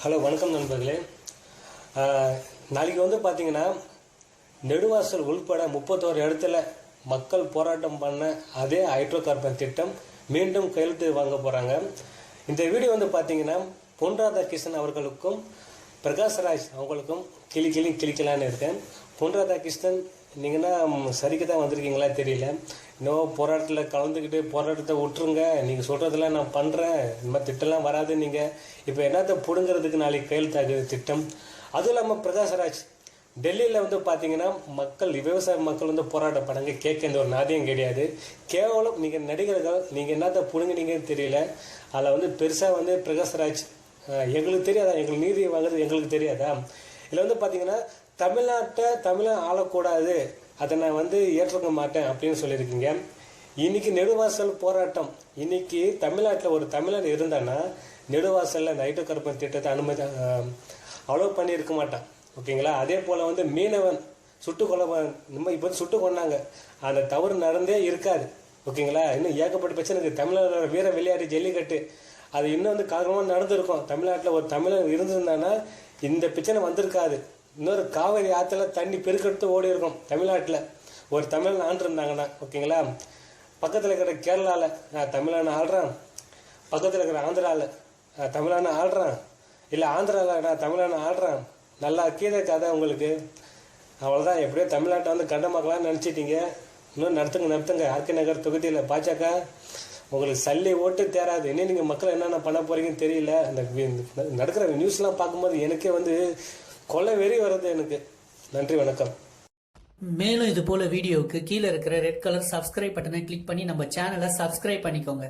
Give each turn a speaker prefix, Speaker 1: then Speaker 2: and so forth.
Speaker 1: Hello வணக்கம் நண்பர்களே. நாளைக்கு வந்து பார்த்தீங்கன்னா நெடுவாசல் உள்பட 31 இடத்துல மக்கள் போராட்டம் பண்ண அதே ஹைட்ரோ கார்பன் திட்டம் மீண்டும் கையெழுத்து வாங்க போகிறாங்க. இந்த வீடியோ வந்து பார்த்தீங்கன்னா பொன் ராதாகிருஷ்ணன் அவர்களுக்கும் பிரகாஷ்ராஜ் அவங்களுக்கும் கிளிக்கலான்னு இருக்கேன். பொன் ராதாகிருஷ்ணன் நீங்கன்னா சரிக்கு தான் வந்திருக்கீங்களா தெரியல. இன்னும் போராட்டத்தில் கலந்துக்கிட்டு போராட்டத்தை விட்டுருங்க, நீங்கள் சொல்கிறதெல்லாம் நான் பண்ணுறேன், இந்த மாதிரி திட்டம்லாம் வராது. நீங்கள் இப்போ என்னத்தை பிடுங்கிறதுக்கு நாளைக்கு கையெழுத்தாகுது திட்டம். அதுவும் இல்லாமல் பிரகாஷ்ராஜ் டெல்லியில் வந்து பார்த்தீங்கன்னா விவசாய மக்கள் வந்து போராட்டப்படாங்க, கேட்க எந்த ஒரு நாதியம் கிடையாது. கேவலம் நீங்கள் நடிகர்கள் நீங்கள் என்னத்தை பிடுங்கினீங்கன்னு தெரியல. அதில் வந்து பெருசாக வந்து பிரகாஷ்ராஜ் எங்களுக்கு தெரியாதா, எங்களுக்கு நீதி வாங்குறது எங்களுக்கு தெரியாதா. இதில் வந்து பார்த்தீங்கன்னா தமிழை ஆளக்கூடாது, அதை நான் வந்து ஏற்றுக்க மாட்டேன் அப்படின்னு சொல்லியிருக்கீங்க. இன்னைக்கு நெடுவாசல் போராட்டம், இன்னைக்கு தமிழ்நாட்டில் ஒரு தமிழன் இருந்தான்னா நெடுவாசலில் இந்த ஹைட்ரோ கார்பன் திட்டத்தை அலோவ் பண்ணியிருக்க மாட்டான். ஓகேங்களா. அதே போல் வந்து மீனவன் நம்ம இப்போ வந்து சுட்டு கொண்டாங்க, அந்த தவறு நடந்தே இருக்காது. ஓகேங்களா. இன்னும் ஏகப்பட்ட பிரச்சனை இருக்குது. தமிழரோட வீர விளையாட்டு ஜல்லிக்கட்டு அது இன்னும் வந்து காரணமாக நடந்திருக்கும். தமிழ்நாட்டில் ஒரு தமிழன் இருந்திருந்தானா இந்த பிரச்சனை வந்திருக்காது. இன்னொரு காவிரி ஆற்றுல தண்ணி பெருக்கெடுத்து ஓடி இருக்கும் தமிழ்நாட்டில் ஒரு தமிழன் ஆண்டிருந்தாங்கன்னா. ஓகேங்களா. பக்கத்தில் இருக்கிற கேரளாவில் தமிழான ஆள்றான், பக்கத்தில் இருக்கிற ஆந்திராவில் தமிழான ஆள்றான், இல்லை ஆந்திராவில் நான் தமிழான ஆள்றான். நல்லா கீழே கதை உங்களுக்கு. அவ்வளோதான். எப்படியோ தமிழ்நாட்டை வந்து கண்டமாக்கலாம்னு நினச்சிட்டீங்க. இன்னும் நடத்துங்க. ஆர்கே நகர் தொகுதியில் பாஜக உங்களுக்கு சல்லி ஓட்டு தேராது. இன்னும் நீங்கள் மக்கள் என்னென்ன பண்ண போகிறீங்கன்னு தெரியல. இந்த நடக்கிற நியூஸ்லாம் பார்க்கும்போது எனக்கே வந்து கொலை வெறி வருது எனக்கு. நன்றி, வணக்கம்.
Speaker 2: மேலும் இது போல வீடியோவுக்கு கீழே இருக்கிற ரெட் கலர் சப்ஸ்கிரைப் பட்டனை கிளிக் பண்ணி நம்ம சேனலை சப்ஸ்கிரைப் பண்ணிக்கோங்க.